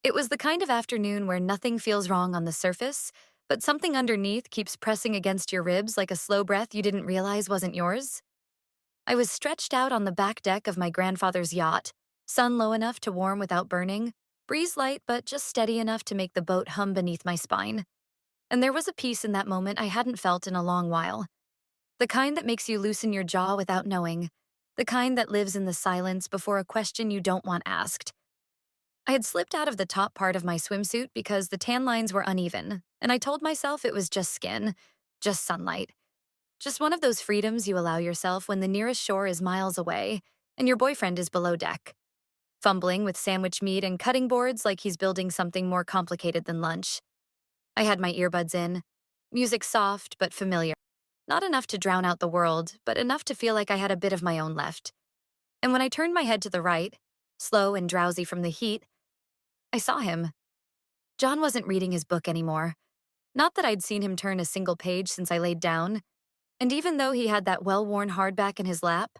It was the kind of afternoon where nothing feels wrong on the surface, but something underneath keeps pressing against your ribs like a slow breath you didn't realize wasn't yours. I was stretched out on the back deck of my grandfather's yacht, sun low enough to warm without burning, breeze light but just steady enough to make the boat hum beneath my spine. And there was a peace in that moment I hadn't felt in a long while. The kind that makes you loosen your jaw without knowing. The kind that lives in the silence before a question you don't want asked. I had slipped out of the top part of my swimsuit because the tan lines were uneven, and I told myself it was just skin, just sunlight. Just one of those freedoms you allow yourself when the nearest shore is miles away and your boyfriend is below deck, fumbling with sandwich meat and cutting boards like he's building something more complicated than lunch. I had my earbuds in, music soft but familiar. Not enough to drown out the world, but enough to feel like I had a bit of my own left. And when I turned my head to the right, slow and drowsy from the heat, I saw him. John wasn't reading his book anymore. Not that I'd seen him turn a single page since I laid down. And even though he had that well-worn hardback in his lap,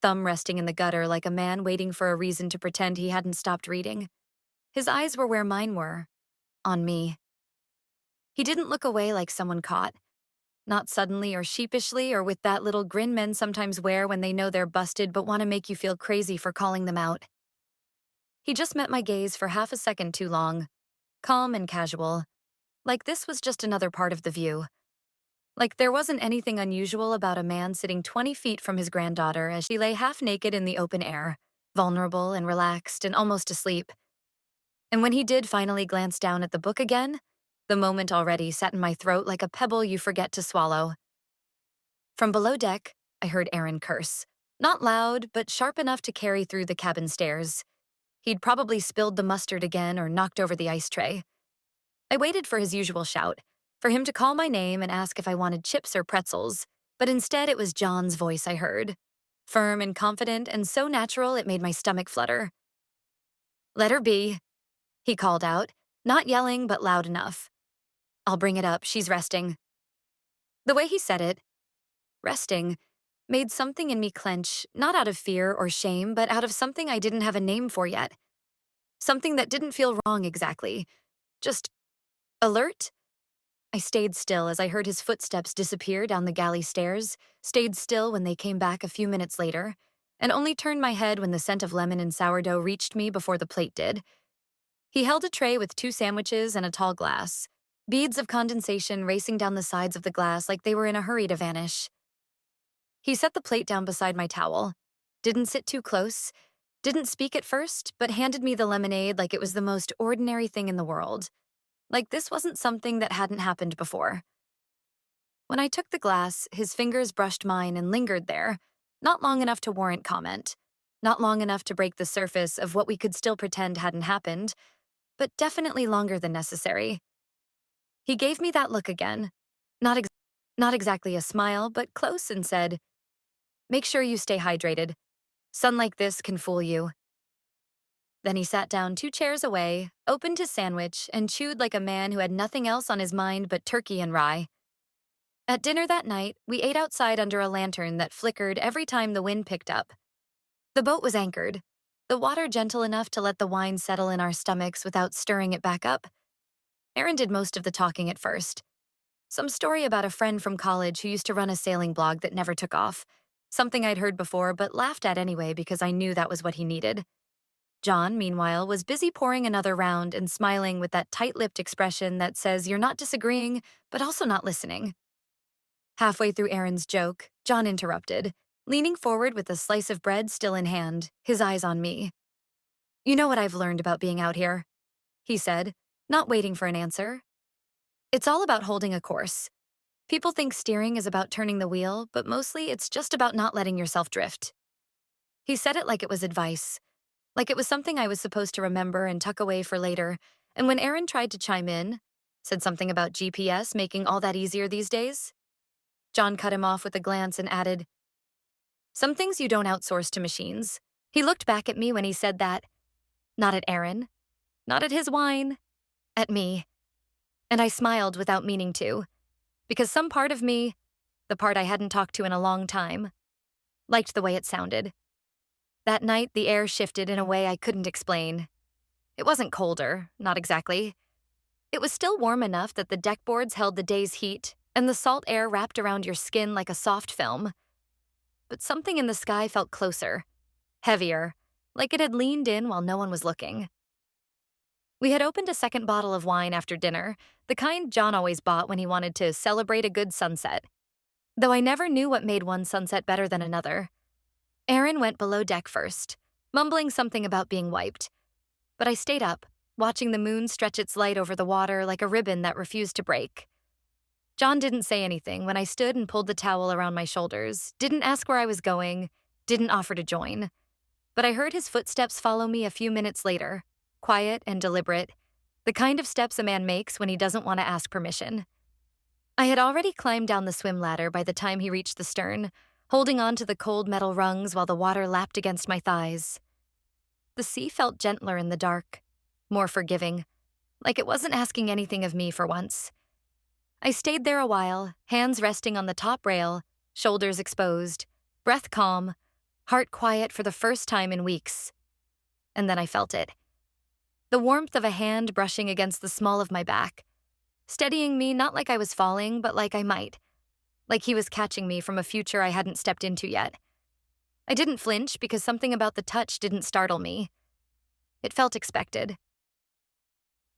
thumb resting in the gutter like a man waiting for a reason to pretend he hadn't stopped reading, his eyes were where mine were, on me. He didn't look away like someone caught. Not suddenly or sheepishly or with that little grin men sometimes wear when they know they're busted but want to make you feel crazy for calling them out. He just met my gaze for half a second too long, calm and casual, like this was just another part of the view. Like there wasn't anything unusual about a man sitting 20 feet from his granddaughter as she lay half naked in the open air, vulnerable and relaxed and almost asleep. And when he did finally glance down at the book again, the moment already sat in my throat like a pebble you forget to swallow. From below deck, I heard Aaron curse. Not loud, but sharp enough to carry through the cabin stairs. He'd probably spilled the mustard again or knocked over the ice tray. I waited for his usual shout, for him to call my name and ask if I wanted chips or pretzels, but instead it was John's voice I heard. Firm and confident and so natural it made my stomach flutter. "Let her be," he called out, not yelling but loud enough. "I'll bring it up, she's resting." The way he said it, resting, made something in me clench, not out of fear or shame, but out of something I didn't have a name for yet. Something that didn't feel wrong exactly. Just alert? I stayed still as I heard his footsteps disappear down the galley stairs, stayed still when they came back a few minutes later, and only turned my head when the scent of lemon and sourdough reached me before the plate did. He held a tray with 2 sandwiches and a tall glass, beads of condensation racing down the sides of the glass like they were in a hurry to vanish. He set the plate down beside my towel, didn't sit too close, didn't speak at first, but handed me the lemonade like it was the most ordinary thing in the world. Like this wasn't something that hadn't happened before. When I took the glass, his fingers brushed mine and lingered there, not long enough to warrant comment, not long enough to break the surface of what we could still pretend hadn't happened, but definitely longer than necessary. He gave me that look again, not, ex- not exactly a smile, but close, and said, "Make sure you stay hydrated. Sun like this can fool you." Then he sat down 2 chairs away, opened his sandwich, and chewed like a man who had nothing else on his mind but turkey and rye. At dinner that night, we ate outside under a lantern that flickered every time the wind picked up. The boat was anchored, the water gentle enough to let the wine settle in our stomachs without stirring it back up. Aaron did most of the talking at first. Some story about a friend from college who used to run a sailing blog that never took off. Something I'd heard before but laughed at anyway because I knew that was what he needed. John, meanwhile, was busy pouring another round and smiling with that tight-lipped expression that says you're not disagreeing, but also not listening. Halfway through Aaron's joke, John interrupted, leaning forward with a slice of bread still in hand, his eyes on me. "You know what I've learned about being out here," he said, not waiting for an answer. "It's all about holding a course. People think steering is about turning the wheel, but mostly it's just about not letting yourself drift." He said it like it was advice, like it was something I was supposed to remember and tuck away for later, and when Aaron tried to chime in, said something about GPS making all that easier these days, John cut him off with a glance and added, "Some things you don't outsource to machines." He looked back at me when he said that, not at Aaron, not at his wine, at me. And I smiled without meaning to, because some part of me, the part I hadn't talked to in a long time, liked the way it sounded. That night, the air shifted in a way I couldn't explain. It wasn't colder, not exactly. It was still warm enough that the deck boards held the day's heat, and the salt air wrapped around your skin like a soft film. But something in the sky felt closer, heavier, like it had leaned in while no one was looking. We had opened a second bottle of wine after dinner, the kind John always bought when he wanted to celebrate a good sunset. Though I never knew what made one sunset better than another. Aaron went below deck first, mumbling something about being wiped. But I stayed up, watching the moon stretch its light over the water like a ribbon that refused to break. John didn't say anything when I stood and pulled the towel around my shoulders, didn't ask where I was going, didn't offer to join. But I heard his footsteps follow me a few minutes later, quiet and deliberate, the kind of steps a man makes when he doesn't want to ask permission. I had already climbed down the swim ladder by the time he reached the stern, holding on to the cold metal rungs while the water lapped against my thighs. The sea felt gentler in the dark, more forgiving, like it wasn't asking anything of me for once. I stayed there a while, hands resting on the top rail, shoulders exposed, breath calm, heart quiet for the first time in weeks. And then I felt it. The warmth of a hand brushing against the small of my back, steadying me not like I was falling, but like I might, like he was catching me from a future I hadn't stepped into yet. I didn't flinch because something about the touch didn't startle me. It felt expected.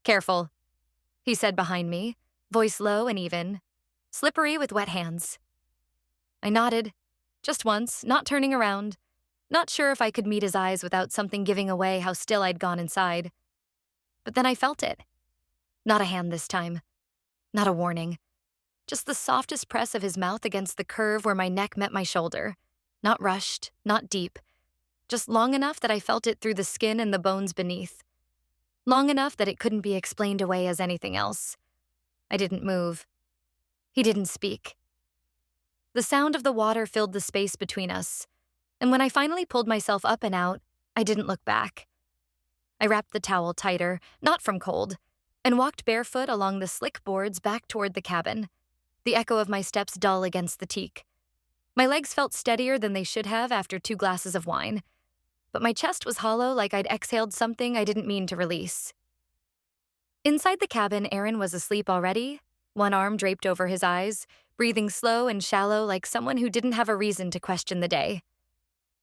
"Careful," he said behind me, voice low and even, slippery with wet hands. I nodded, just once, not turning around, not sure if I could meet his eyes without something giving away how still I'd gone inside. But then I felt it. Not a hand this time. Not a warning. Just the softest press of his mouth against the curve where my neck met my shoulder. Not rushed, not deep. Just long enough that I felt it through the skin and the bones beneath. Long enough that it couldn't be explained away as anything else. I didn't move. He didn't speak. The sound of the water filled the space between us, and when I finally pulled myself up and out, I didn't look back. I wrapped the towel tighter, not from cold, and walked barefoot along the slick boards back toward the cabin, the echo of my steps dull against the teak. My legs felt steadier than they should have after 2 glasses of wine, but my chest was hollow like I'd exhaled something I didn't mean to release. Inside the cabin, Aaron was asleep already, one arm draped over his eyes, breathing slow and shallow like someone who didn't have a reason to question the day.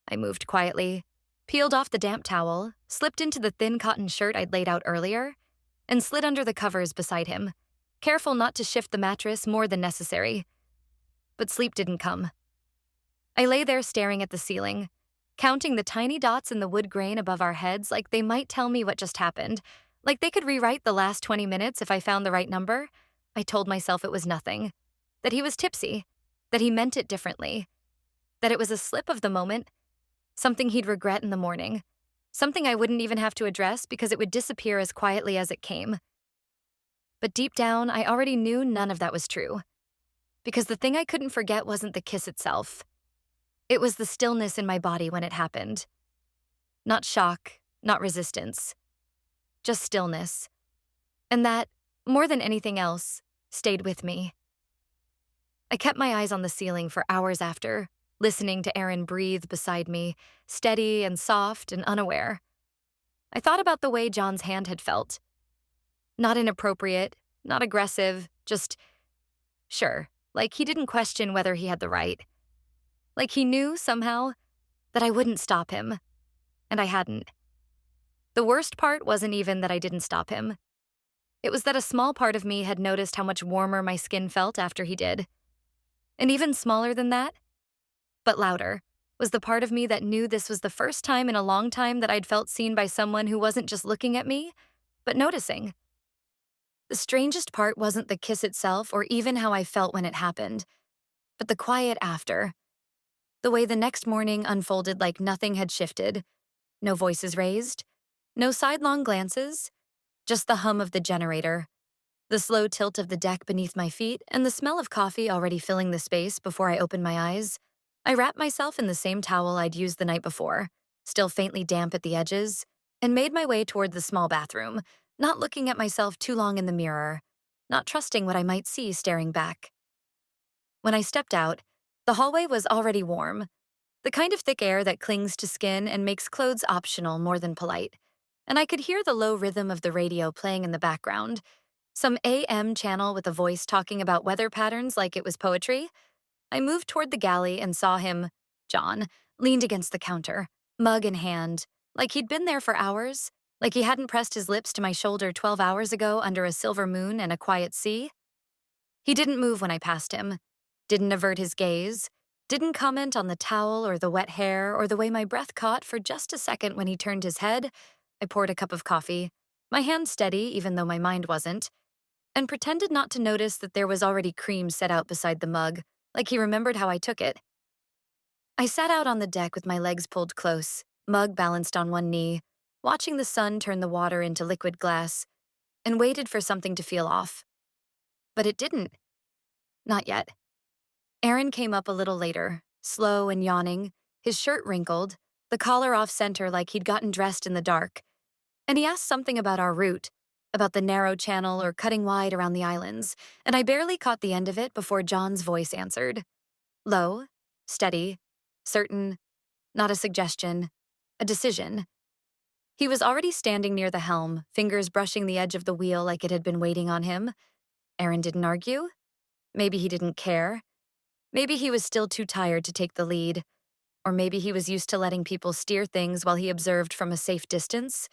I moved quietly, peeled off the damp towel, slipped into the thin cotton shirt I'd laid out earlier, and slid under the covers beside him, careful not to shift the mattress more than necessary. But sleep didn't come. I lay there staring at the ceiling, counting the tiny dots in the wood grain above our heads like they might tell me what just happened, like they could rewrite the last 20 minutes if I found the right number. I told myself it was nothing, that he was tipsy, that he meant it differently, that it was a slip of the moment, something he'd regret in the morning, something I wouldn't even have to address because it would disappear as quietly as it came. But deep down, I already knew none of that was true, because the thing I couldn't forget wasn't the kiss itself. It was the stillness in my body when it happened. Not shock, not resistance, just stillness. And that, more than anything else, stayed with me. I kept my eyes on the ceiling for hours after, listening to Aaron breathe beside me, steady and soft and unaware. I thought about the way John's hand had felt. Not inappropriate, not aggressive, just sure, like he didn't question whether he had the right. Like he knew, somehow, that I wouldn't stop him, and I hadn't. The worst part wasn't even that I didn't stop him. It was that a small part of me had noticed how much warmer my skin felt after he did. And even smaller than that, but louder, was the part of me that knew this was the first time in a long time that I'd felt seen by someone who wasn't just looking at me, but noticing. The strangest part wasn't the kiss itself or even how I felt when it happened, but the quiet after. The way the next morning unfolded like nothing had shifted. No voices raised, no sidelong glances, just the hum of the generator, the slow tilt of the deck beneath my feet, and the smell of coffee already filling the space before I opened my eyes. I wrapped myself in the same towel I'd used the night before, still faintly damp at the edges, and made my way toward the small bathroom, not looking at myself too long in the mirror, not trusting what I might see staring back. When I stepped out, the hallway was already warm, the kind of thick air that clings to skin and makes clothes optional more than polite, and I could hear the low rhythm of the radio playing in the background. Some AM channel with a voice talking about weather patterns like it was poetry. I moved toward the galley and saw him, John, leaned against the counter, mug in hand, like he'd been there for hours, like he hadn't pressed his lips to my shoulder 12 hours ago under a silver moon and a quiet sea. He didn't move when I passed him, didn't avert his gaze, didn't comment on the towel or the wet hair or the way my breath caught for just a second when he turned his head. I poured a cup of coffee, my hand steady even though my mind wasn't, and pretended not to notice that there was already cream set out beside the mug, like he remembered how I took it. I sat out on the deck with my legs pulled close, mug balanced on one knee, watching the sun turn the water into liquid glass, and waited for something to feel off. But it didn't. Not yet. Aaron came up a little later, slow and yawning, his shirt wrinkled, the collar off center like he'd gotten dressed in the dark, and he asked something about our route, about the narrow channel or cutting wide around the islands, and I barely caught the end of it before John's voice answered. Low, steady, certain, not a suggestion, a decision. He was already standing near the helm, fingers brushing the edge of the wheel like it had been waiting on him. Aaron didn't argue. Maybe he didn't care. Maybe he was still too tired to take the lead. Or maybe he was used to letting people steer things while he observed from a safe distance.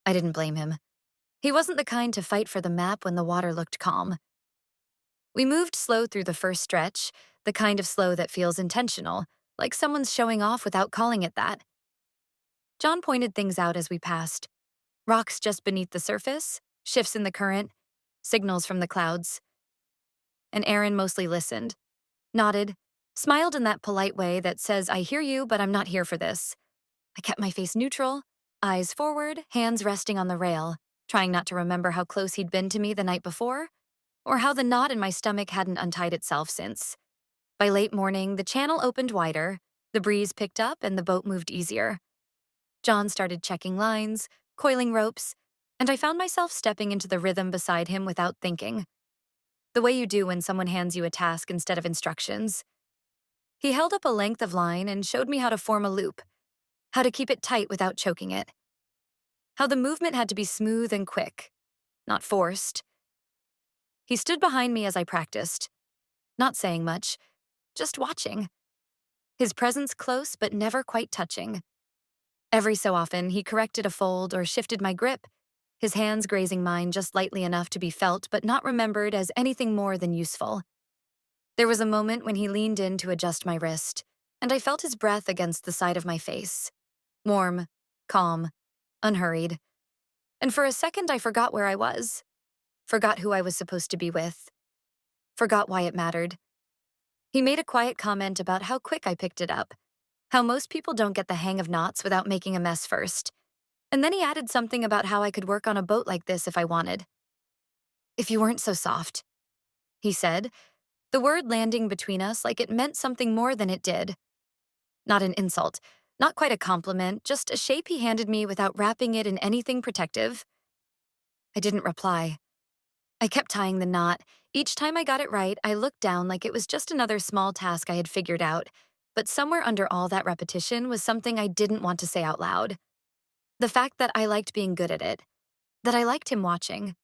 I didn't blame him. He wasn't the kind to fight for the map when the water looked calm. We moved slow through the first stretch, the kind of slow that feels intentional, like someone's showing off without calling it that. John pointed things out as we passed. Rocks just beneath the surface, shifts in the current, signals from the clouds. And Aaron mostly listened, nodded, smiled in that polite way that says, I hear you, but I'm not here for this. I kept my face neutral, eyes forward, hands resting on the rail, trying not to remember how close he'd been to me the night before, or how the knot in my stomach hadn't untied itself since. By late morning, the channel opened wider, the breeze picked up, and the boat moved easier. John started checking lines, coiling ropes, and I found myself stepping into the rhythm beside him without thinking. The way you do when someone hands you a task instead of instructions. He held up a length of line and showed me how to form a loop, how to keep it tight without choking it, how the movement had to be smooth and quick, not forced. He stood behind me as I practiced, not saying much, just watching. His presence close but never quite touching. Every so often, he corrected a fold or shifted my grip, his hands grazing mine just lightly enough to be felt but not remembered as anything more than useful. There was a moment when he leaned in to adjust my wrist, and I felt his breath against the side of my face. Warm, calm, unhurried. And for a second, I forgot where I was, forgot who I was supposed to be with, forgot why it mattered. He made a quiet comment about how quick I picked it up, how most people don't get the hang of knots without making a mess first. And then he added something about how I could work on a boat like this if I wanted. If you weren't so soft, he said, the word landing between us like it meant something more than it did. Not an insult, not quite a compliment, just a shape he handed me without wrapping it in anything protective. I didn't reply. I kept tying the knot. Each time I got it right, I looked down like it was just another small task I had figured out. But somewhere under all that repetition was something I didn't want to say out loud. The fact that I liked being good at it, that I liked him watching,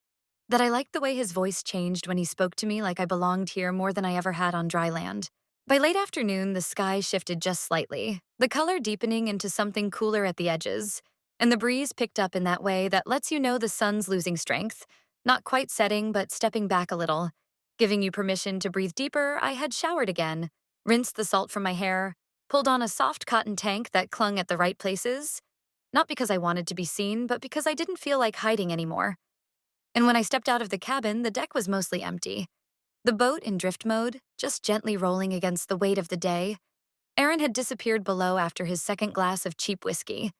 that I liked the way his voice changed when he spoke to me like I belonged here more than I ever had on dry land. By late afternoon, the sky shifted just slightly, the color deepening into something cooler at the edges, and the breeze picked up in that way that lets you know the sun's losing strength, not quite setting but stepping back a little. Giving you permission to breathe deeper, I had showered again, rinsed the salt from my hair, pulled on a soft cotton tank that clung at the right places, not because I wanted to be seen, but because I didn't feel like hiding anymore. And when I stepped out of the cabin, the deck was mostly empty. The boat in drift mode, just gently rolling against the weight of the day. Aaron had disappeared below after his second glass of cheap whiskey,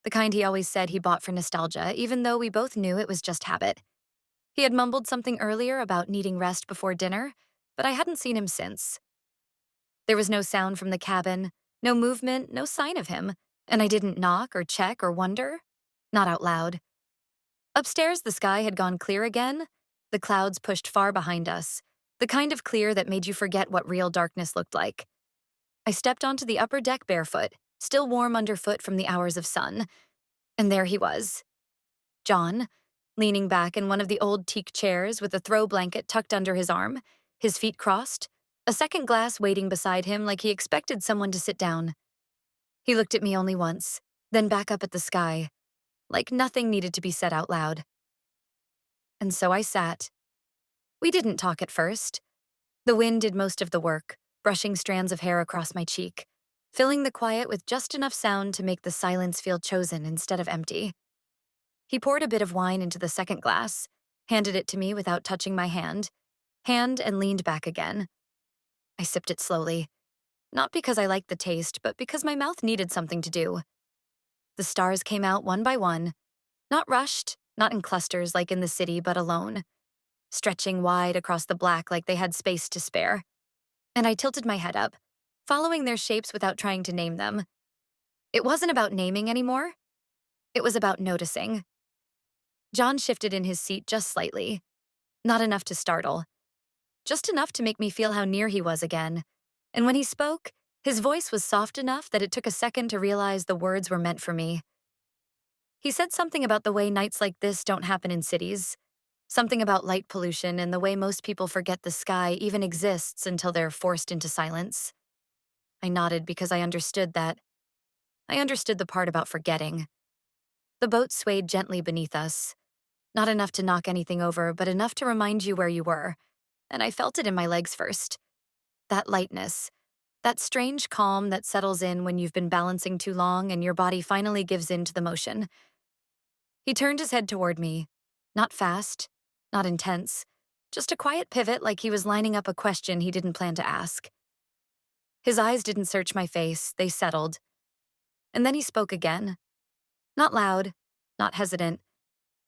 the kind he always said he bought for nostalgia, even though we both knew it was just habit. He had mumbled something earlier about needing rest before dinner, but I hadn't seen him since. There was no sound from the cabin, no movement, no sign of him, and I didn't knock or check or wonder, not out loud. Upstairs, the sky had gone clear again, the clouds pushed far behind us, the kind of clear that made you forget what real darkness looked like. I stepped onto the upper deck barefoot, still warm underfoot from the hours of sun, and there he was. John, leaning back in one of the old teak chairs with a throw blanket tucked under his arm, his feet crossed, a second glass waiting beside him like he expected someone to sit down. He looked at me only once, then back up at the sky, like nothing needed to be said out loud. And so I sat. We didn't talk at first. The wind did most of the work, brushing strands of hair across my cheek, filling the quiet with just enough sound to make the silence feel chosen instead of empty. He poured a bit of wine into the second glass, handed it to me without touching my hand, and leaned back again. I sipped it slowly, not because I liked the taste, but because my mouth needed something to do. The stars came out one by one, not rushed, not in clusters like in the city, but alone, stretching wide across the black like they had space to spare. And I tilted my head up, following their shapes without trying to name them. It wasn't about naming anymore. It was about noticing. John shifted in his seat just slightly, not enough to startle, just enough to make me feel how near he was again. And when he spoke, his voice was soft enough that it took a second to realize the words were meant for me. He said something about the way nights like this don't happen in cities, something about light pollution and the way most people forget the sky even exists until they're forced into silence. I nodded because I understood that. I understood the part about forgetting. The boat swayed gently beneath us, not enough to knock anything over, but enough to remind you where you were, and I felt it in my legs first. That lightness, that strange calm that settles in when you've been balancing too long and your body finally gives in to the motion. He turned his head toward me, not fast, not intense, just a quiet pivot like he was lining up a question he didn't plan to ask. His eyes didn't search my face, they settled. And then he spoke again. Not loud, not hesitant,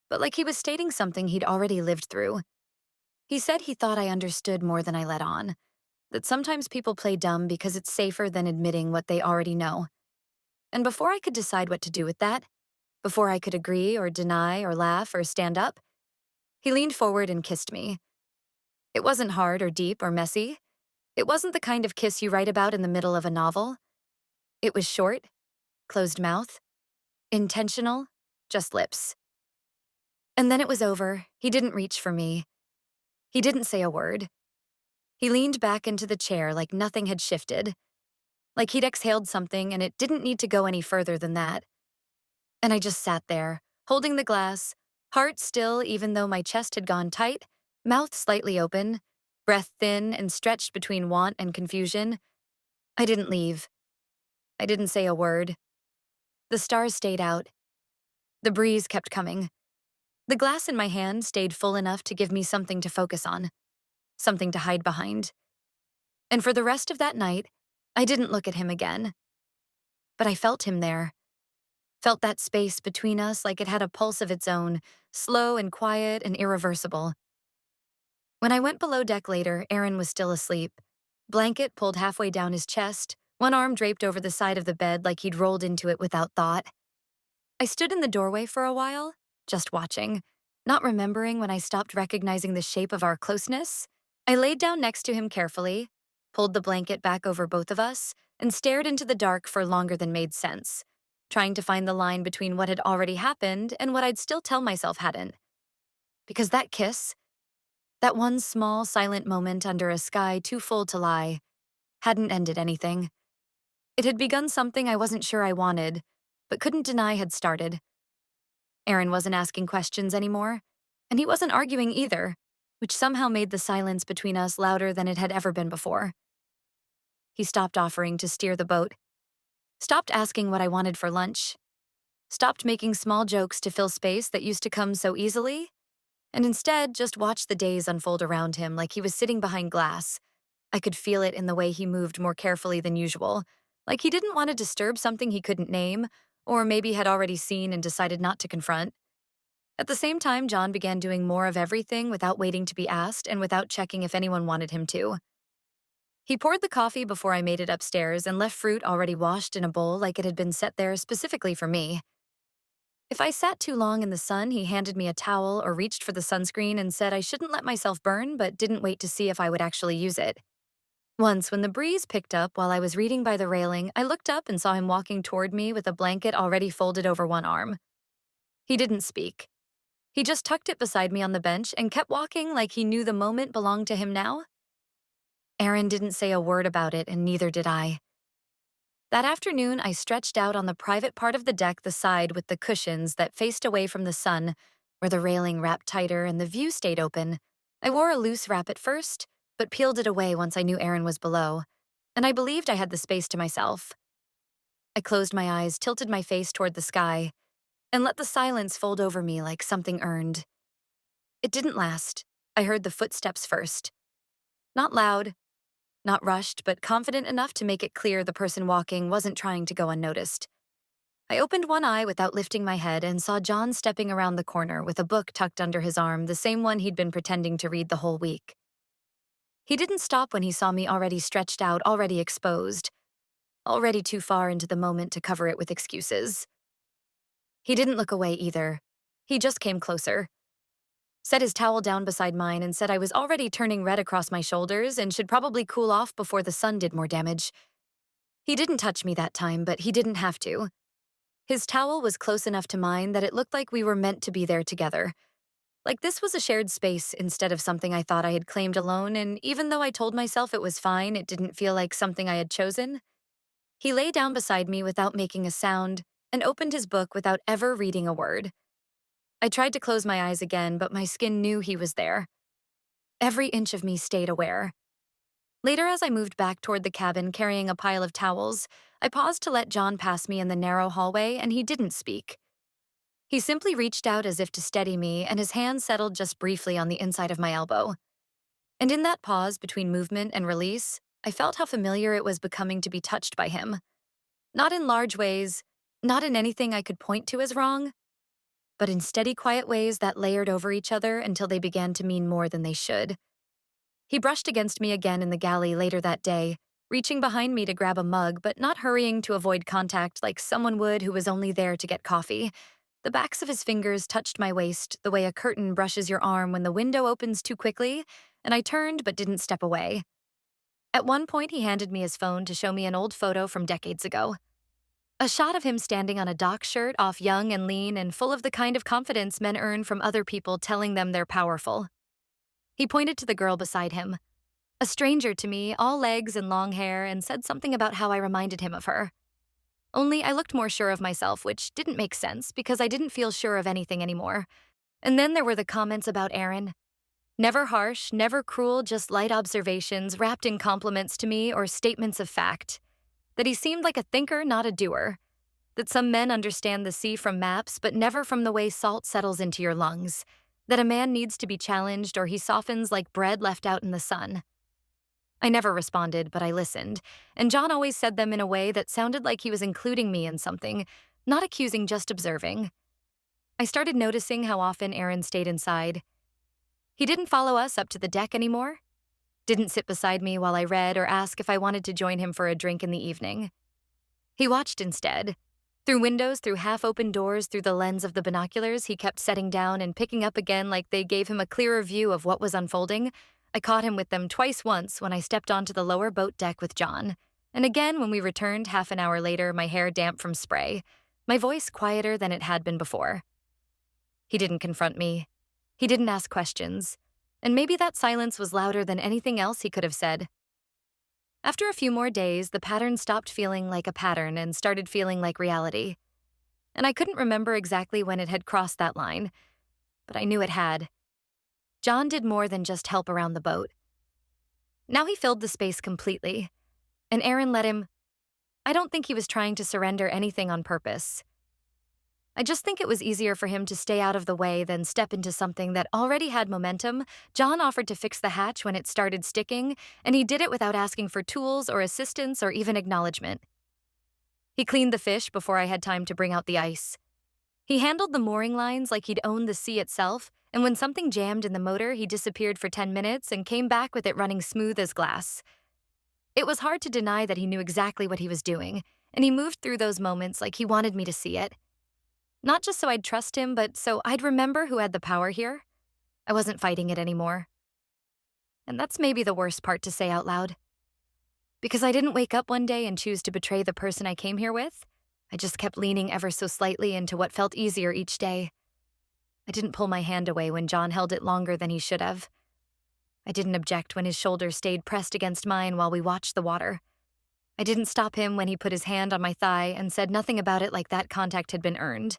but like he was stating something he'd already lived through. He said he thought I understood more than I let on, that sometimes people play dumb because it's safer than admitting what they already know. And before I could decide what to do with that, before I could agree or deny or laugh or stand up, he leaned forward and kissed me. It wasn't hard or deep or messy. It wasn't the kind of kiss you write about in the middle of a novel. It was short, closed mouth, intentional, just lips. And then it was over. He didn't reach for me. He didn't say a word. He leaned back into the chair like nothing had shifted, like he'd exhaled something and it didn't need to go any further than that. And I just sat there, holding the glass, heart still even though my chest had gone tight, mouth slightly open, breath thin and stretched between want and confusion. I didn't leave. I didn't say a word. The stars stayed out. The breeze kept coming. The glass in my hand stayed full enough to give me something to focus on, something to hide behind. And for the rest of that night, I didn't look at him again. But I felt him there. Felt that space between us like it had a pulse of its own, slow and quiet and irreversible. When I went below deck later, Aaron was still asleep. Blanket pulled halfway down his chest, one arm draped over the side of the bed like he'd rolled into it without thought. I stood in the doorway for a while, just watching, not remembering when I stopped recognizing the shape of our closeness. I laid down next to him carefully, pulled the blanket back over both of us, and stared into the dark for longer than made sense, trying to find the line between what had already happened and what I'd still tell myself hadn't. Because that kiss, that one small, silent moment under a sky too full to lie, hadn't ended anything. It had begun something I wasn't sure I wanted, but couldn't deny had started. Aaron wasn't asking questions anymore, and he wasn't arguing either, which somehow made the silence between us louder than it had ever been before. He stopped offering to steer the boat, stopped asking what I wanted for lunch, stopped making small jokes to fill space that used to come so easily, and instead just watched the days unfold around him like he was sitting behind glass. I could feel it in the way he moved more carefully than usual, like he didn't want to disturb something he couldn't name, or maybe had already seen and decided not to confront. At the same time, John began doing more of everything without waiting to be asked and without checking if anyone wanted him to. He poured the coffee before I made it upstairs and left fruit already washed in a bowl like it had been set there specifically for me. If I sat too long in the sun, he handed me a towel or reached for the sunscreen and said I shouldn't let myself burn, but didn't wait to see if I would actually use it. Once, when the breeze picked up while I was reading by the railing, I looked up and saw him walking toward me with a blanket already folded over one arm. He didn't speak. He just tucked it beside me on the bench and kept walking like he knew the moment belonged to him now. Aaron didn't say a word about it, and neither did I. That afternoon, I stretched out on the private part of the deck, the side with the cushions that faced away from the sun, where the railing wrapped tighter and the view stayed open. I wore a loose wrap at first, but peeled it away once I knew Aaron was below, and I believed I had the space to myself. I closed my eyes, tilted my face toward the sky, and let the silence fold over me like something earned. It didn't last. I heard the footsteps first. Not loud, not rushed, but confident enough to make it clear the person walking wasn't trying to go unnoticed. I opened one eye without lifting my head and saw John stepping around the corner with a book tucked under his arm, the same one he'd been pretending to read the whole week. He didn't stop when he saw me already stretched out, already exposed, already too far into the moment to cover it with excuses. He didn't look away either. He just came closer, set his towel down beside mine, and said I was already turning red across my shoulders and should probably cool off before the sun did more damage. He didn't touch me that time, but he didn't have to. His towel was close enough to mine that it looked like we were meant to be there together. Like this was a shared space instead of something I thought I had claimed alone, and even though I told myself it was fine, it didn't feel like something I had chosen. He lay down beside me without making a sound and opened his book without ever reading a word. I tried to close my eyes again, but my skin knew he was there. Every inch of me stayed aware. Later, as I moved back toward the cabin carrying a pile of towels, I paused to let John pass me in the narrow hallway, and he didn't speak. He simply reached out as if to steady me, and his hand settled just briefly on the inside of my elbow. And in that pause between movement and release, I felt how familiar it was becoming to be touched by him. Not in large ways, not in anything I could point to as wrong, but in steady, quiet ways that layered over each other until they began to mean more than they should. He brushed against me again in the galley later that day, reaching behind me to grab a mug, but not hurrying to avoid contact like someone would who was only there to get coffee. The backs of his fingers touched my waist the way a curtain brushes your arm when the window opens too quickly, and I turned but didn't step away. At one point, he handed me his phone to show me an old photo from decades ago. A shot of him standing on a dock shirt, off young and lean and full of the kind of confidence men earn from other people telling them they're powerful. He pointed to the girl beside him, a stranger to me, all legs and long hair, and said something about how I reminded him of her. Only I looked more sure of myself, which didn't make sense because I didn't feel sure of anything anymore. And then there were the comments about Aaron. Never harsh, never cruel, just light observations wrapped in compliments to me or statements of fact. That he seemed like a thinker, not a doer. That some men understand the sea from maps, but never from the way salt settles into your lungs. That a man needs to be challenged or he softens like bread left out in the sun. I never responded, but I listened, and John always said them in a way that sounded like he was including me in something, not accusing, just observing. I started noticing how often Aaron stayed inside. He didn't follow us up to the deck anymore. Didn't sit beside me while I read or ask if I wanted to join him for a drink in the evening. He watched instead. Through windows, through half-open doors, through the lens of the binoculars he kept setting down and picking up again like they gave him a clearer view of what was unfolding. I caught him with them twice, once when I stepped onto the lower boat deck with John, and again when we returned half an hour later, my hair damp from spray, my voice quieter than it had been before. He didn't confront me. He didn't ask questions. And maybe that silence was louder than anything else he could have said. After a few more days, the pattern stopped feeling like a pattern and started feeling like reality. And I couldn't remember exactly when it had crossed that line, but I knew it had. John did more than just help around the boat. Now he filled the space completely, and Aaron let him. I don't think he was trying to surrender anything on purpose. I just think it was easier for him to stay out of the way than step into something that already had momentum. John offered to fix the hatch when it started sticking, and he did it without asking for tools or assistance or even acknowledgement. He cleaned the fish before I had time to bring out the ice. He handled the mooring lines like he'd owned the sea itself, and when something jammed in the motor, he disappeared for 10 minutes and came back with it running smooth as glass. It was hard to deny that he knew exactly what he was doing, and he moved through those moments like he wanted me to see it. Not just so I'd trust him, but so I'd remember who had the power here. I wasn't fighting it anymore. And that's maybe the worst part to say out loud. Because I didn't wake up one day and choose to betray the person I came here with. I just kept leaning ever so slightly into what felt easier each day. I didn't pull my hand away when John held it longer than he should have. I didn't object when his shoulder stayed pressed against mine while we watched the water. I didn't stop him when he put his hand on my thigh and said nothing about it like that contact had been earned.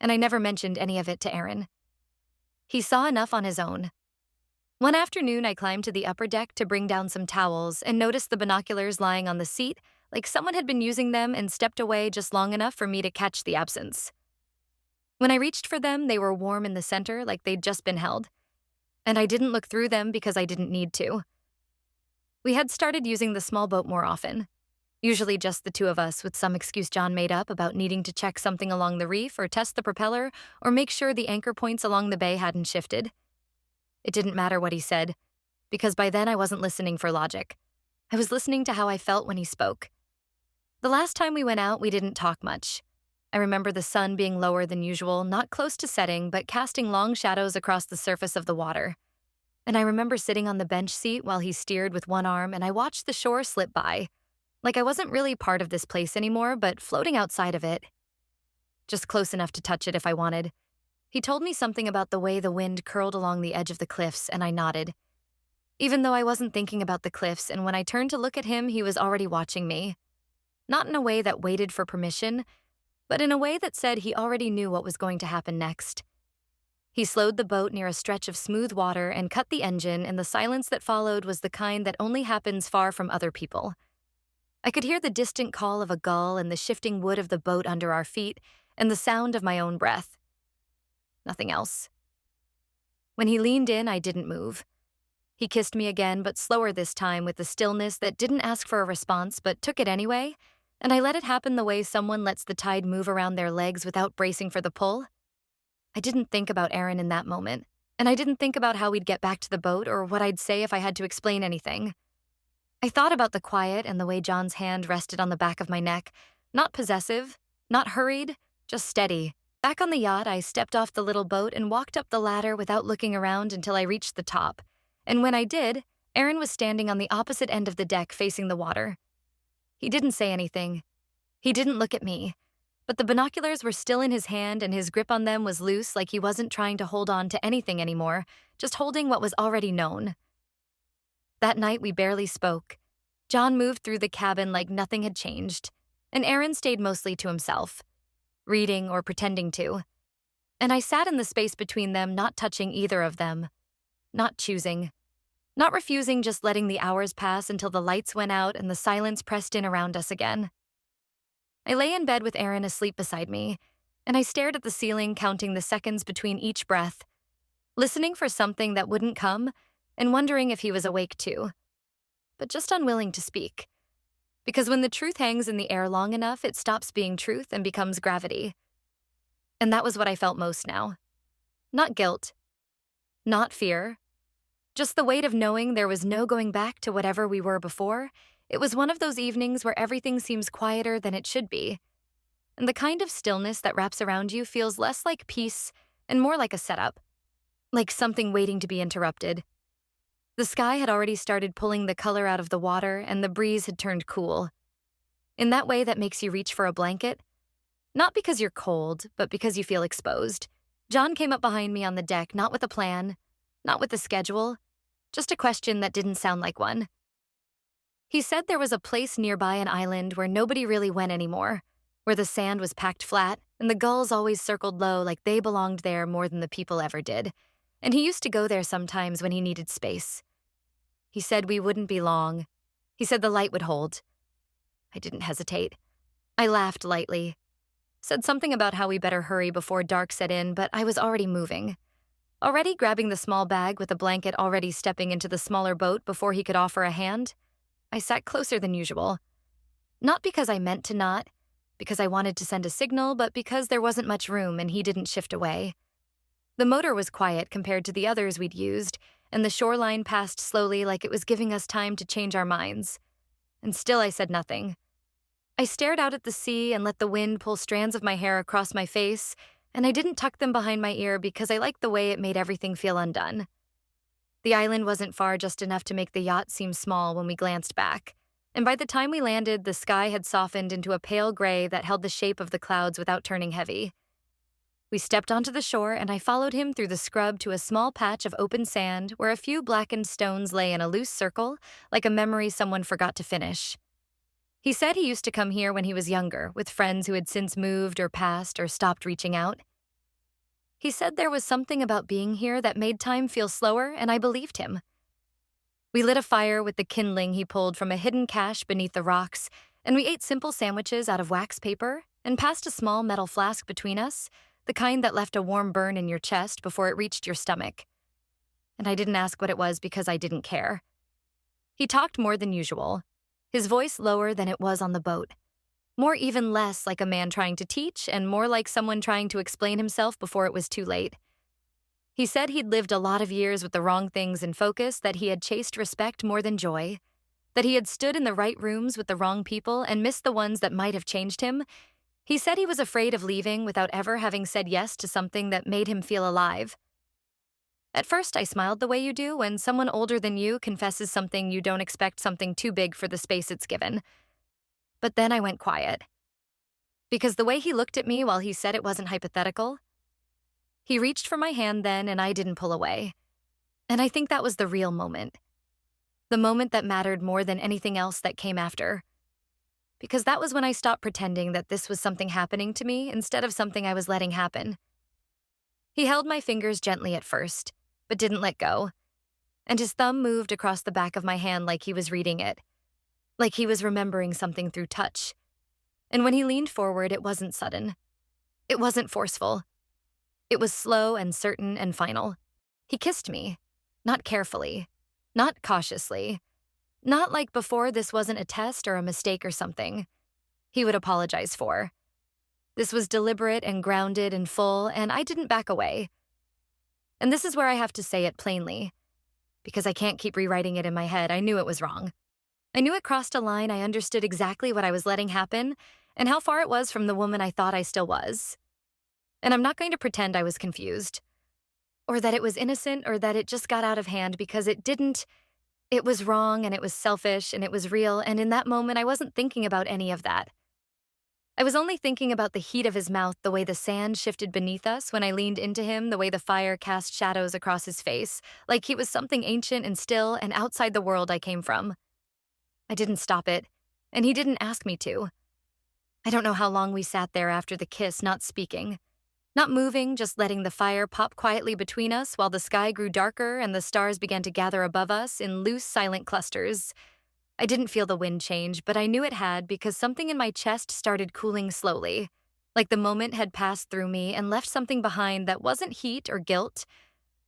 And I never mentioned any of it to Aaron. He saw enough on his own. One afternoon, I climbed to the upper deck to bring down some towels and noticed the binoculars lying on the seat like someone had been using them and stepped away just long enough for me to catch the absence. When I reached for them, they were warm in the center like they'd just been held. And I didn't look through them because I didn't need to. We had started using the small boat more often. Usually just the two of us with some excuse John made up about needing to check something along the reef or test the propeller or make sure the anchor points along the bay hadn't shifted. It didn't matter what he said, because by then I wasn't listening for logic. I was listening to how I felt when he spoke. The last time we went out, we didn't talk much. I remember the sun being lower than usual, not close to setting, but casting long shadows across the surface of the water. And I remember sitting on the bench seat while he steered with one arm and I watched the shore slip by. Like I wasn't really part of this place anymore, but floating outside of it. Just close enough to touch it if I wanted. He told me something about the way the wind curled along the edge of the cliffs, and I nodded. Even though I wasn't thinking about the cliffs, and when I turned to look at him, he was already watching me. Not in a way that waited for permission, but in a way that said he already knew what was going to happen next. He slowed the boat near a stretch of smooth water and cut the engine, and the silence that followed was the kind that only happens far from other people. I could hear the distant call of a gull and the shifting wood of the boat under our feet and the sound of my own breath. Nothing else. When he leaned in, I didn't move. He kissed me again, but slower this time with the stillness that didn't ask for a response but took it anyway, and I let it happen the way someone lets the tide move around their legs without bracing for the pull. I didn't think about Aaron in that moment, and I didn't think about how we'd get back to the boat or what I'd say if I had to explain anything. I thought about the quiet and the way John's hand rested on the back of my neck, not possessive, not hurried, just steady. Back on the yacht, I stepped off the little boat and walked up the ladder without looking around until I reached the top. And when I did, Aaron was standing on the opposite end of the deck facing the water. He didn't say anything. He didn't look at me. But the binoculars were still in his hand and his grip on them was loose, like he wasn't trying to hold on to anything anymore, just holding what was already known. That night, we barely spoke. John moved through the cabin like nothing had changed, and Aaron stayed mostly to himself, reading or pretending to. And I sat in the space between them, not touching either of them, not choosing, not refusing, just letting the hours pass until the lights went out and the silence pressed in around us again. I lay in bed with Aaron asleep beside me, and I stared at the ceiling, counting the seconds between each breath, listening for something that wouldn't come and wondering if he was awake too, but just unwilling to speak. Because when the truth hangs in the air long enough, it stops being truth and becomes gravity. And that was what I felt most now. Not guilt, not fear, just the weight of knowing there was no going back to whatever we were before. It was one of those evenings where everything seems quieter than it should be. And the kind of stillness that wraps around you feels less like peace and more like a setup, like something waiting to be interrupted. The sky had already started pulling the color out of the water, and the breeze had turned cool. In that way that makes you reach for a blanket, not because you're cold, but because you feel exposed. John came up behind me on the deck, not with a plan, not with a schedule, just a question that didn't sound like one. He said there was a place nearby an island where nobody really went anymore, where the sand was packed flat and the gulls always circled low like they belonged there more than the people ever did, and he used to go there sometimes when he needed space. He said we wouldn't be long. He said the light would hold. I didn't hesitate. I laughed lightly, said something about how we better hurry before dark set in, but I was already moving. Already grabbing the small bag with a blanket, already stepping into the smaller boat before he could offer a hand. I sat closer than usual. Not because I meant to not, because I wanted to send a signal, but because there wasn't much room and he didn't shift away. The motor was quiet compared to the others we'd used, and the shoreline passed slowly like it was giving us time to change our minds. And still I said nothing. I stared out at the sea and let the wind pull strands of my hair across my face, and I didn't tuck them behind my ear because I liked the way it made everything feel undone. The island wasn't far, just enough to make the yacht seem small when we glanced back, and by the time we landed, the sky had softened into a pale gray that held the shape of the clouds without turning heavy. We stepped onto the shore, and I followed him through the scrub to a small patch of open sand where a few blackened stones lay in a loose circle, like a memory someone forgot to finish. He said he used to come here when he was younger, with friends who had since moved or passed or stopped reaching out. He said there was something about being here that made time feel slower, and I believed him. We lit a fire with the kindling he pulled from a hidden cache beneath the rocks, and we ate simple sandwiches out of wax paper and passed a small metal flask between us, the kind that left a warm burn in your chest before it reached your stomach. And I didn't ask what it was because I didn't care. He talked more than usual, his voice lower than it was on the boat. More even less like a man trying to teach and more like someone trying to explain himself before it was too late. He said he'd lived a lot of years with the wrong things in focus, that he had chased respect more than joy, that he had stood in the right rooms with the wrong people and missed the ones that might have changed him. He said he was afraid of leaving without ever having said yes to something that made him feel alive. At first, I smiled the way you do when someone older than you confesses something you don't expect something too big for the space it's given. But then I went quiet. Because the way he looked at me while he said it wasn't hypothetical, he reached for my hand then and I didn't pull away. And I think that was the real moment. The moment that mattered more than anything else that came after. Because that was when I stopped pretending that this was something happening to me instead of something I was letting happen. He held my fingers gently at first, but didn't let go. And his thumb moved across the back of my hand like he was reading it. Like he was remembering something through touch. And when he leaned forward, it wasn't sudden. It wasn't forceful. It was slow and certain and final. He kissed me, not carefully, not cautiously, not like before this wasn't a test or a mistake or something he would apologize for. This was deliberate and grounded and full, and I didn't back away. And this is where I have to say it plainly, because I can't keep rewriting it in my head. I knew it was wrong. I knew it crossed a line. I understood exactly what I was letting happen and how far it was from the woman I thought I still was. And I'm not going to pretend I was confused, or that it was innocent, or that it just got out of hand, because it didn't. It was wrong, and it was selfish, and it was real, and in that moment I wasn't thinking about any of that. I was only thinking about the heat of his mouth, the way the sand shifted beneath us when I leaned into him, the way the fire cast shadows across his face, like he was something ancient and still and outside the world I came from. I didn't stop it, and he didn't ask me to. I don't know how long we sat there after the kiss, not speaking. Not moving, just letting the fire pop quietly between us while the sky grew darker and the stars began to gather above us in loose, silent clusters. I didn't feel the wind change, but I knew it had because something in my chest started cooling slowly, like the moment had passed through me and left something behind that wasn't heat or guilt,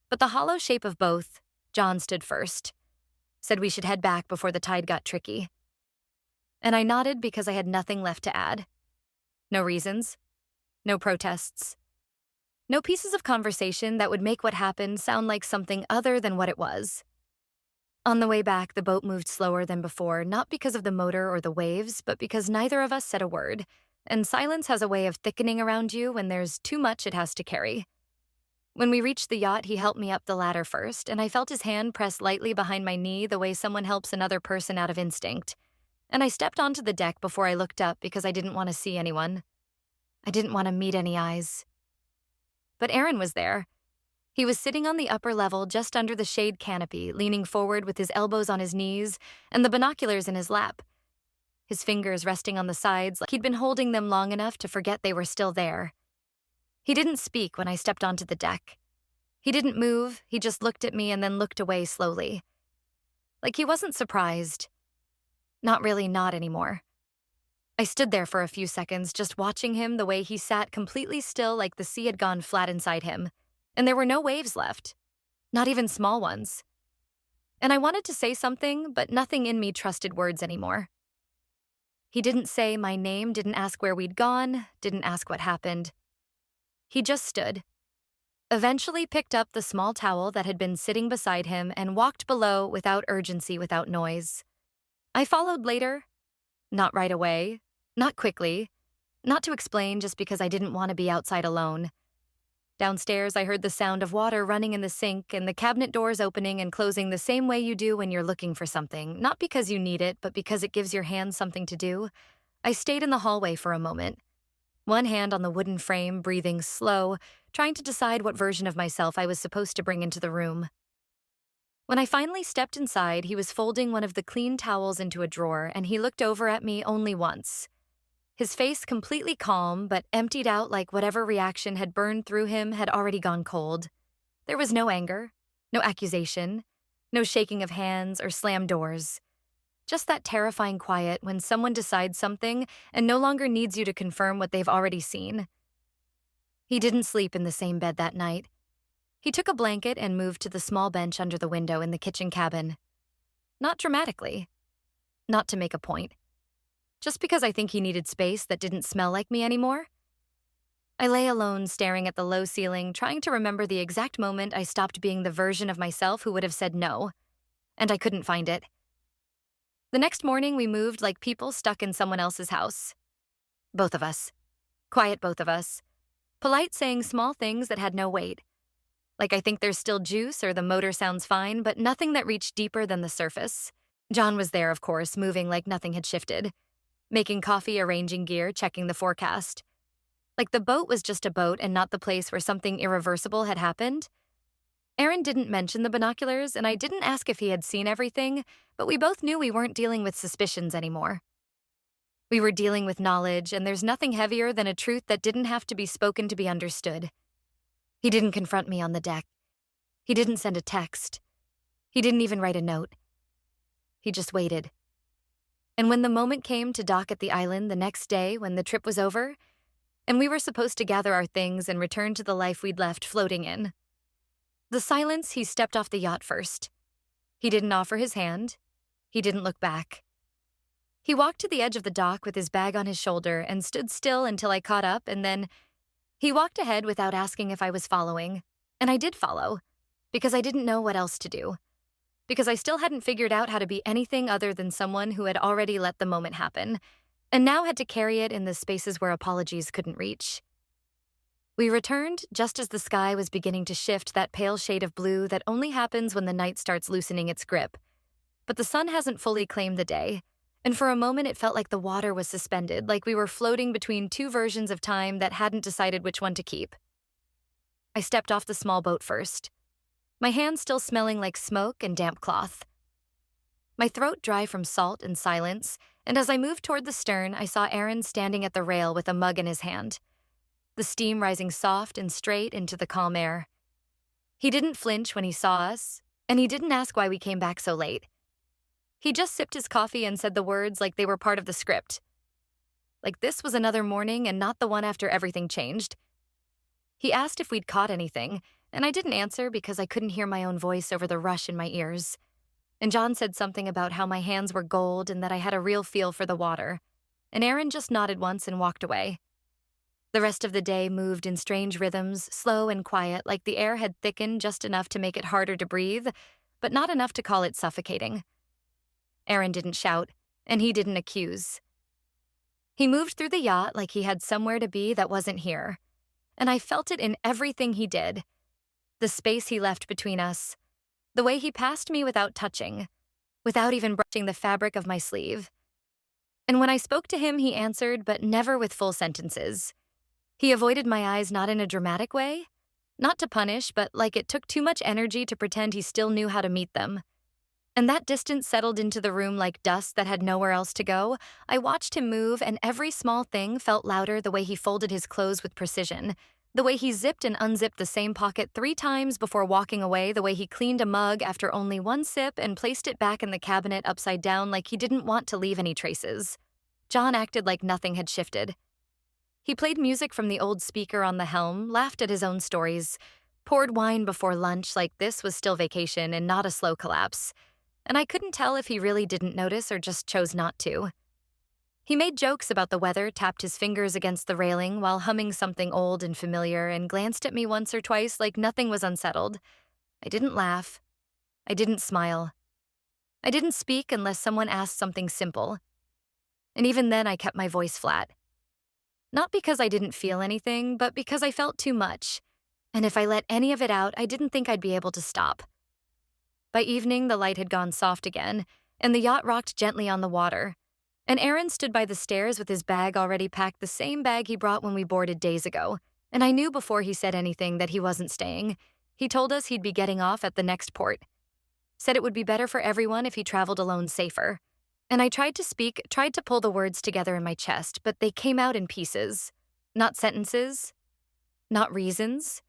but the hollow shape of both. John stood first, said we should head back before the tide got tricky. And I nodded because I had nothing left to add. No reasons, no protests. No pieces of conversation that would make what happened sound like something other than what it was. On the way back, the boat moved slower than before, not because of the motor or the waves, but because neither of us said a word, and silence has a way of thickening around you when there's too much it has to carry. When we reached the yacht, he helped me up the ladder first, and I felt his hand press lightly behind my knee the way someone helps another person out of instinct. And I stepped onto the deck before I looked up because I didn't want to see anyone. I didn't want to meet any eyes. But Aaron was there. He was sitting on the upper level just under the shade canopy, leaning forward with his elbows on his knees and the binoculars in his lap, his fingers resting on the sides like he'd been holding them long enough to forget they were still there. He didn't speak when I stepped onto the deck. He didn't move, he just looked at me and then looked away slowly. Like he wasn't surprised. Not really, not anymore. I stood there for a few seconds, just watching him the way he sat completely still, like the sea had gone flat inside him, and there were no waves left, not even small ones. And I wanted to say something, but nothing in me trusted words anymore. He didn't say my name, didn't ask where we'd gone, didn't ask what happened. He just stood, eventually picked up the small towel that had been sitting beside him and walked below without urgency, without noise. I followed later, not right away, not quickly, not to explain, just because I didn't want to be outside alone. Downstairs, I heard the sound of water running in the sink and the cabinet doors opening and closing the same way you do when you're looking for something, not because you need it, but because it gives your hands something to do. I stayed in the hallway for a moment, one hand on the wooden frame, breathing slow, trying to decide what version of myself I was supposed to bring into the room. When I finally stepped inside, he was folding one of the clean towels into a drawer, and he looked over at me only once. His face completely calm, but emptied out like whatever reaction had burned through him had already gone cold. There was no anger, no accusation, no shaking of hands or slammed doors. Just that terrifying quiet when someone decides something and no longer needs you to confirm what they've already seen. He didn't sleep in the same bed that night. He took a blanket and moved to the small bench under the window in the kitchen cabin. Not dramatically. Not to make a point. Just because I think he needed space that didn't smell like me anymore. I lay alone, staring at the low ceiling, trying to remember the exact moment I stopped being the version of myself who would have said no. And I couldn't find it. The next morning, we moved like people stuck in someone else's house. Both of us. Quiet both of us. Polite saying small things that had no weight. Like I think there's still juice or the motor sounds fine, but nothing that reached deeper than the surface. John was there, of course, moving like nothing had shifted. Making coffee, arranging gear, checking the forecast. Like the boat was just a boat and not the place where something irreversible had happened. Aaron didn't mention the binoculars, and I didn't ask if he had seen everything, but we both knew we weren't dealing with suspicions anymore. We were dealing with knowledge, and there's nothing heavier than a truth that didn't have to be spoken to be understood. He didn't confront me on the deck. He didn't send a text. He didn't even write a note. He just waited. And when the moment came to dock at the island the next day when the trip was over, and we were supposed to gather our things and return to the life we'd left floating in, the silence, he stepped off the yacht first. He didn't offer his hand. He didn't look back. He walked to the edge of the dock with his bag on his shoulder and stood still until I caught up, and then he walked ahead without asking if I was following. And I did follow, because I didn't know what else to do. Because I still hadn't figured out how to be anything other than someone who had already let the moment happen, and now had to carry it in the spaces where apologies couldn't reach. We returned just as the sky was beginning to shift that pale shade of blue that only happens when the night starts loosening its grip. But the sun hasn't fully claimed the day, and for a moment it felt like the water was suspended, like we were floating between two versions of time that hadn't decided which one to keep. I stepped off the small boat first, my hands still smelling like smoke and damp cloth. My throat dry from salt and silence, and as I moved toward the stern, I saw Aaron standing at the rail with a mug in his hand, the steam rising soft and straight into the calm air. He didn't flinch when he saw us, and he didn't ask why we came back so late. He just sipped his coffee and said the words like they were part of the script. Like this was another morning and not the one after everything changed. He asked if we'd caught anything, and I didn't answer because I couldn't hear my own voice over the rush in my ears. And John said something about how my hands were gold and that I had a real feel for the water. And Aaron just nodded once and walked away. The rest of the day moved in strange rhythms, slow and quiet, like the air had thickened just enough to make it harder to breathe, but not enough to call it suffocating. Aaron didn't shout, and he didn't accuse. He moved through the yacht like he had somewhere to be that wasn't here, and I felt it in everything he did. The space he left between us, the way he passed me without touching, without even brushing the fabric of my sleeve. And when I spoke to him, he answered, but never with full sentences. He avoided my eyes not in a dramatic way, not to punish, but like it took too much energy to pretend he still knew how to meet them. And that distance settled into the room like dust that had nowhere else to go. I watched him move, and every small thing felt louder: the way he folded his clothes with precision, the way he zipped and unzipped the same pocket 3 times before walking away, the way he cleaned a mug after only one sip and placed it back in the cabinet upside down like he didn't want to leave any traces. John acted like nothing had shifted. He played music from the old speaker on the helm, laughed at his own stories, poured wine before lunch like this was still vacation and not a slow collapse. And I couldn't tell if he really didn't notice or just chose not to. He made jokes about the weather, tapped his fingers against the railing while humming something old and familiar, and glanced at me once or twice like nothing was unsettled. I didn't laugh. I didn't smile. I didn't speak unless someone asked something simple. And even then I kept my voice flat. Not because I didn't feel anything, but because I felt too much. And if I let any of it out, I didn't think I'd be able to stop. By evening, the light had gone soft again, and the yacht rocked gently on the water. And Aaron stood by the stairs with his bag already packed, the same bag he brought when we boarded days ago. And I knew before he said anything that he wasn't staying. He told us he'd be getting off at the next port. Said it would be better for everyone if he traveled alone safer. And I tried to speak, tried to pull the words together in my chest, but they came out in pieces. Not sentences, not reasons,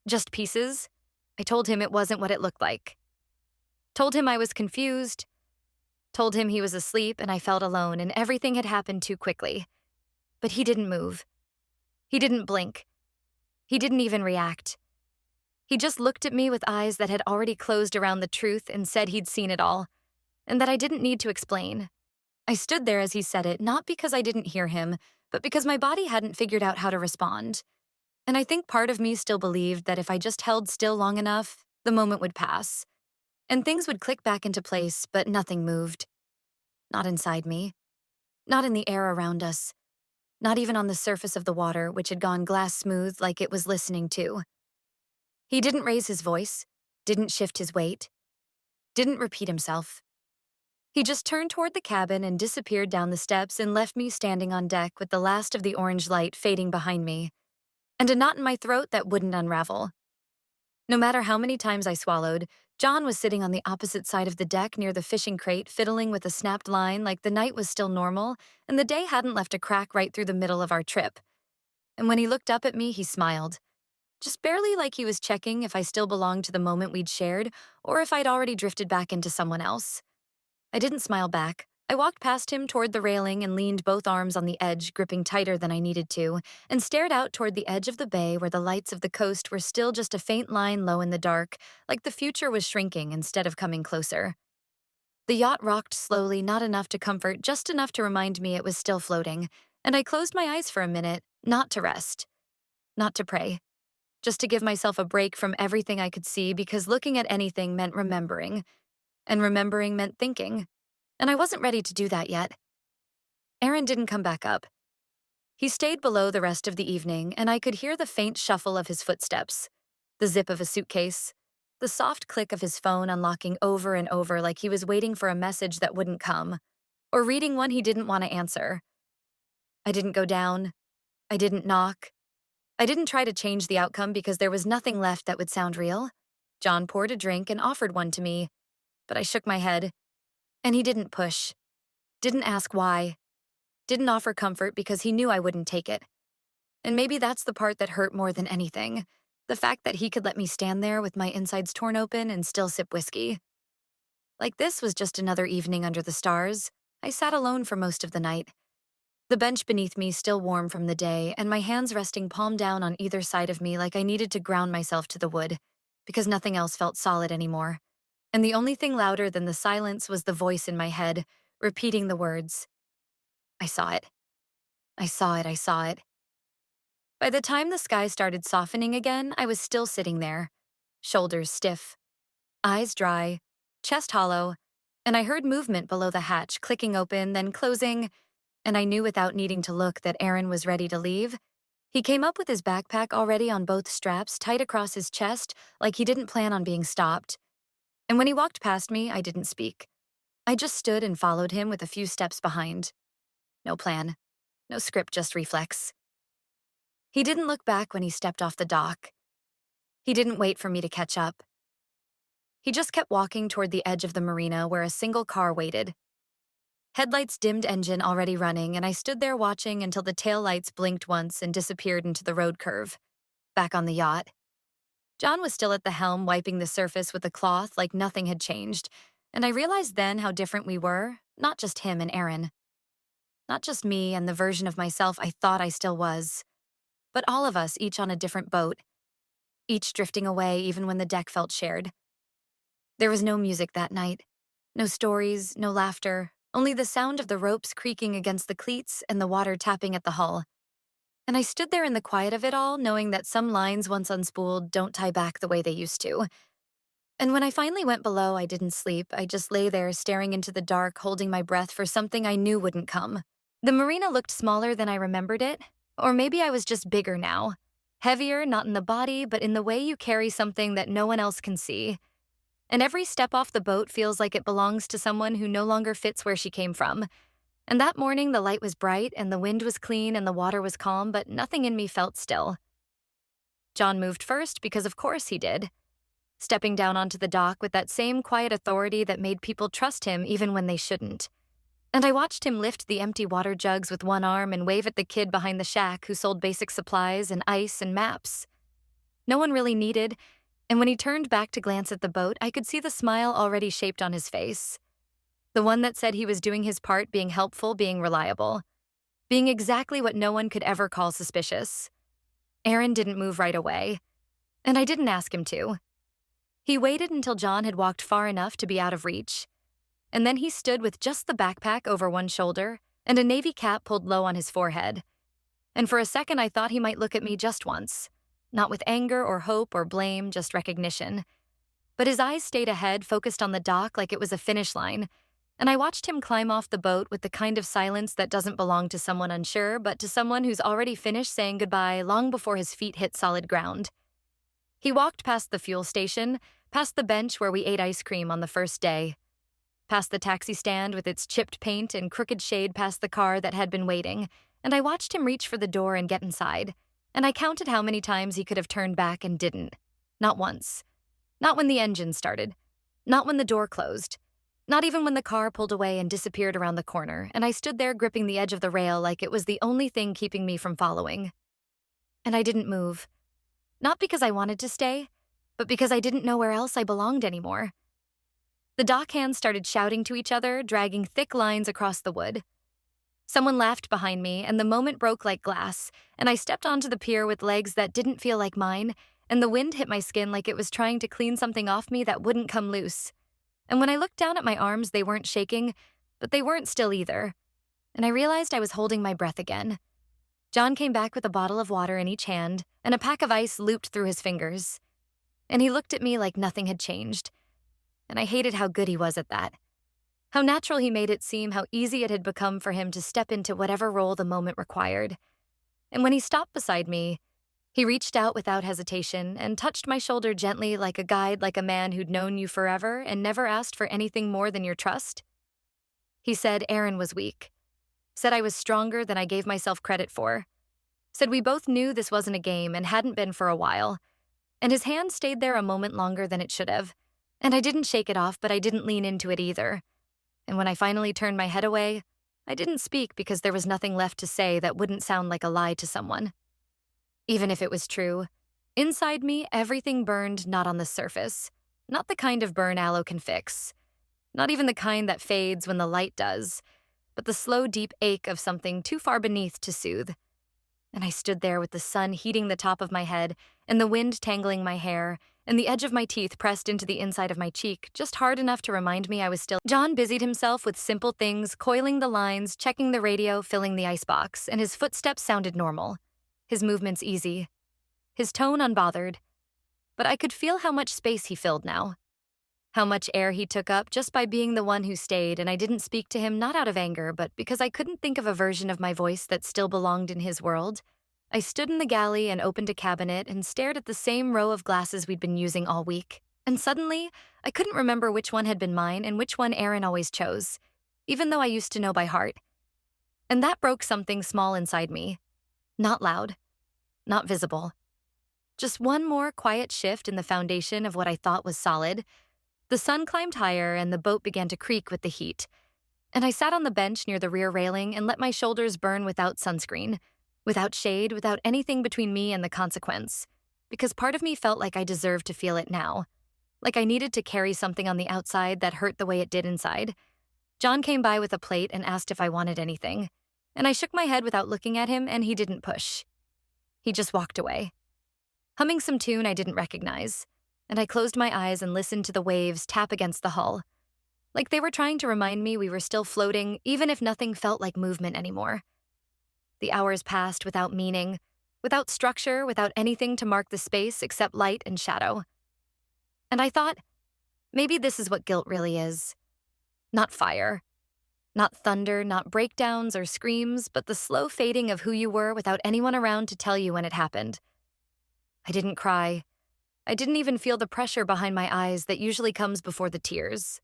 just pieces. I told him it wasn't what it looked like. Told him I was confused. Told him he was asleep and I felt alone and everything had happened too quickly. But he didn't move. He didn't blink. He didn't even react. He just looked at me with eyes that had already closed around the truth and said he'd seen it all, and that I didn't need to explain. I stood there as he said it, not because I didn't hear him, but because my body hadn't figured out how to respond. And I think part of me still believed that if I just held still long enough, the moment would pass, and things would click back into place, but nothing moved. Not inside me. Not in the air around us. Not even on the surface of the water, which had gone glass smooth like it was listening too. He didn't raise his voice, didn't shift his weight, didn't repeat himself. He just turned toward the cabin and disappeared down the steps and left me standing on deck with the last of the orange light fading behind me, and a knot in my throat that wouldn't unravel. No matter how many times I swallowed, John was sitting on the opposite side of the deck near the fishing crate, fiddling with a snapped line like the night was still normal and the day hadn't left a crack right through the middle of our trip. And when he looked up at me, he smiled. Just barely, like he was checking if I still belonged to the moment we'd shared or if I'd already drifted back into someone else. I didn't smile back. I walked past him toward the railing and leaned both arms on the edge, gripping tighter than I needed to, and stared out toward the edge of the bay where the lights of the coast were still just a faint line low in the dark, like the future was shrinking instead of coming closer. The yacht rocked slowly, not enough to comfort, just enough to remind me it was still floating, and I closed my eyes for a minute, not to rest, not to pray, just to give myself a break from everything I could see because looking at anything meant remembering, and remembering meant thinking. And I wasn't ready to do that yet. Aaron didn't come back up. He stayed below the rest of the evening, and I could hear the faint shuffle of his footsteps, the zip of a suitcase, the soft click of his phone unlocking over and over like he was waiting for a message that wouldn't come, or reading one he didn't want to answer. I didn't go down. I didn't knock. I didn't try to change the outcome because there was nothing left that would sound real. John poured a drink and offered one to me, but I shook my head. And he didn't push, didn't ask why, didn't offer comfort because he knew I wouldn't take it. And maybe that's the part that hurt more than anything, the fact that he could let me stand there with my insides torn open and still sip whiskey. Like this was just another evening under the stars. I sat alone for most of the night. The bench beneath me still warm from the day, and my hands resting palm down on either side of me like I needed to ground myself to the wood, because nothing else felt solid anymore. And the only thing louder than the silence was the voice in my head, repeating the words. I saw it. I saw it. I saw it. By the time the sky started softening again, I was still sitting there, shoulders stiff, eyes dry, chest hollow, and I heard movement below the hatch, clicking open, then closing, and I knew without needing to look that Aaron was ready to leave. He came up with his backpack already on both straps, tight across his chest, like he didn't plan on being stopped. And when he walked past me, I didn't speak. I just stood and followed him with a few steps behind. No plan. No script, just reflex. He didn't look back when he stepped off the dock. He didn't wait for me to catch up. He just kept walking toward the edge of the marina where a single car waited. Headlights dimmed, engine already running, and I stood there watching until the taillights blinked once and disappeared into the road curve. Back on the yacht. John was still at the helm, wiping the surface with a cloth like nothing had changed, and I realized then how different we were, not just him and Aaron. Not just me and the version of myself I thought I still was, but all of us, each on a different boat, each drifting away even when the deck felt shared. There was no music that night, no stories, no laughter, only the sound of the ropes creaking against the cleats and the water tapping at the hull. And I stood there in the quiet of it all, knowing that some lines once unspooled don't tie back the way they used to. And when I finally went below, I didn't sleep. I just lay there staring into the dark, holding my breath for something I knew wouldn't come. The marina looked smaller than I remembered it, or maybe I was just bigger now. Heavier, not in the body, but in the way you carry something that no one else can see. And every step off the boat feels like it belongs to someone who no longer fits where she came from. And that morning, the light was bright, and the wind was clean, and the water was calm, but nothing in me felt still. John moved first because of course he did, stepping down onto the dock with that same quiet authority that made people trust him even when they shouldn't. And I watched him lift the empty water jugs with one arm and wave at the kid behind the shack who sold basic supplies and ice and maps. No one really needed, and when he turned back to glance at the boat, I could see the smile already shaped on his face. The one that said he was doing his part, being helpful, being reliable, being exactly what no one could ever call suspicious. Aaron didn't move right away, and I didn't ask him to. He waited until John had walked far enough to be out of reach, and then he stood with just the backpack over one shoulder and a navy cap pulled low on his forehead. And for a second I thought he might look at me just once, not with anger or hope or blame, just recognition. But his eyes stayed ahead, focused on the dock like it was a finish line, and I watched him climb off the boat with the kind of silence that doesn't belong to someone unsure, but to someone who's already finished saying goodbye long before his feet hit solid ground. He walked past the fuel station, past the bench where we ate ice cream on the first day, past the taxi stand with its chipped paint and crooked shade past the car that had been waiting, and I watched him reach for the door and get inside, and I counted how many times he could have turned back and didn't. Not once. Not when the engine started. Not when the door closed. Not even when the car pulled away and disappeared around the corner, and I stood there gripping the edge of the rail like it was the only thing keeping me from following. And I didn't move. Not because I wanted to stay, but because I didn't know where else I belonged anymore. The dock hands started shouting to each other, dragging thick lines across the wood. Someone laughed behind me, and the moment broke like glass, and I stepped onto the pier with legs that didn't feel like mine, and the wind hit my skin like it was trying to clean something off me that wouldn't come loose. And when I looked down at my arms, they weren't shaking, but they weren't still either. And I realized I was holding my breath again. John came back with a bottle of water in each hand, and a pack of ice looped through his fingers. And he looked at me like nothing had changed. And I hated how good he was at that. How natural he made it seem, how easy it had become for him to step into whatever role the moment required. And when he stopped beside me, he reached out without hesitation and touched my shoulder gently like a guide, like a man who'd known you forever and never asked for anything more than your trust. He said Aaron was weak. Said I was stronger than I gave myself credit for. Said we both knew this wasn't a game and hadn't been for a while. And his hand stayed there a moment longer than it should have. And I didn't shake it off, but I didn't lean into it either. And when I finally turned my head away, I didn't speak because there was nothing left to say that wouldn't sound like a lie to someone. Even if it was true, inside me, everything burned not on the surface, not the kind of burn aloe can fix, not even the kind that fades when the light does, but the slow, deep ache of something too far beneath to soothe. And I stood there with the sun heating the top of my head and the wind tangling my hair and the edge of my teeth pressed into the inside of my cheek, just hard enough to remind me I was still. John busied himself with simple things, coiling the lines, checking the radio, filling the icebox, and his footsteps sounded normal. His movements easy, his tone unbothered, but I could feel how much space he filled now, how much air he took up just by being the one who stayed, and I didn't speak to him not out of anger, but because I couldn't think of a version of my voice that still belonged in his world. I stood in the galley and opened a cabinet and stared at the same row of glasses we'd been using all week, and suddenly, I couldn't remember which one had been mine and which one Aaron always chose, even though I used to know by heart. And that broke something small inside me. Not loud, not visible. Just one more quiet shift in the foundation of what I thought was solid. The sun climbed higher and the boat began to creak with the heat. And I sat on the bench near the rear railing and let my shoulders burn without sunscreen, without shade, without anything between me and the consequence. Because part of me felt like I deserved to feel it now. Like I needed to carry something on the outside that hurt the way it did inside. John came by with a plate and asked if I wanted anything. And I shook my head without looking at him, and he didn't push. He just walked away, humming some tune I didn't recognize, and I closed my eyes and listened to the waves tap against the hull, like they were trying to remind me we were still floating, even if nothing felt like movement anymore. The hours passed without meaning, without structure, without anything to mark the space except light and shadow. And I thought, maybe this is what guilt really is. Not fire. Not thunder, not breakdowns or screams, but the slow fading of who you were without anyone around to tell you when it happened. I didn't cry. I didn't even feel the pressure behind my eyes that usually comes before the tears.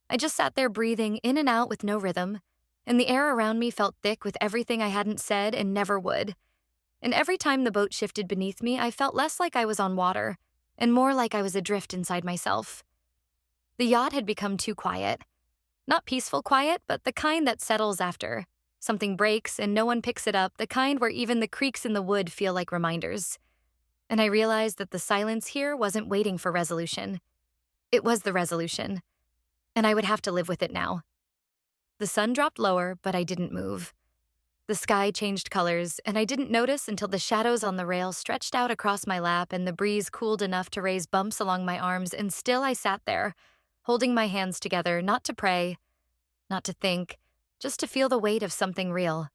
I just sat there breathing in and out with no rhythm, and the air around me felt thick with everything I hadn't said and never would. and every time the boat shifted beneath me, I felt less like I was on water, and more like I was adrift inside myself. The yacht had become too quiet. Not peaceful quiet, but the kind that settles after. Something breaks and no one picks it up, the kind where even the creaks in the wood feel like reminders. And I realized that the silence here wasn't waiting for resolution. It was the resolution, and I would have to live with it now. The sun dropped lower, but I didn't move. The sky changed colors, and I didn't notice until the shadows on the rail stretched out across my lap and the breeze cooled enough to raise bumps along my arms, and still I sat there, holding my hands together, not to pray, not to think, just to feel the weight of something real.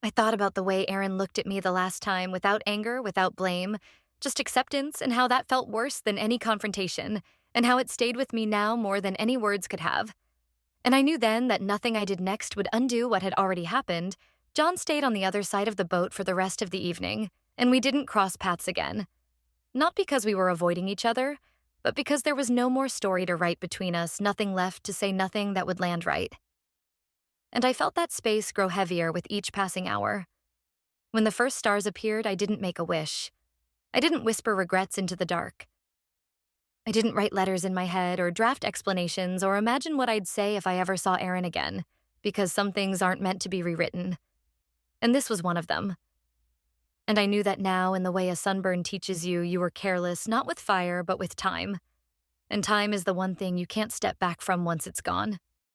I thought about the way Aaron looked at me the last time, without anger, without blame, just acceptance, and how that felt worse than any confrontation, and how it stayed with me now more than any words could have. And I knew then that nothing I did next would undo what had already happened. John stayed on the other side of the boat for the rest of the evening, and we didn't cross paths again. Not because we were avoiding each other, but because there was no more story to write between us, nothing left to say, nothing that would land right. And I felt that space grow heavier with each passing hour. When the first stars appeared, I didn't make a wish. I didn't whisper regrets into the dark. I didn't write letters in my head or draft explanations or imagine what I'd say if I ever saw Aaron again, because some things aren't meant to be rewritten. And this was one of them. And I knew that now, in the way a sunburn teaches you, you were careless, not with fire, but with time. And time is the one thing you can't step back from once it's gone.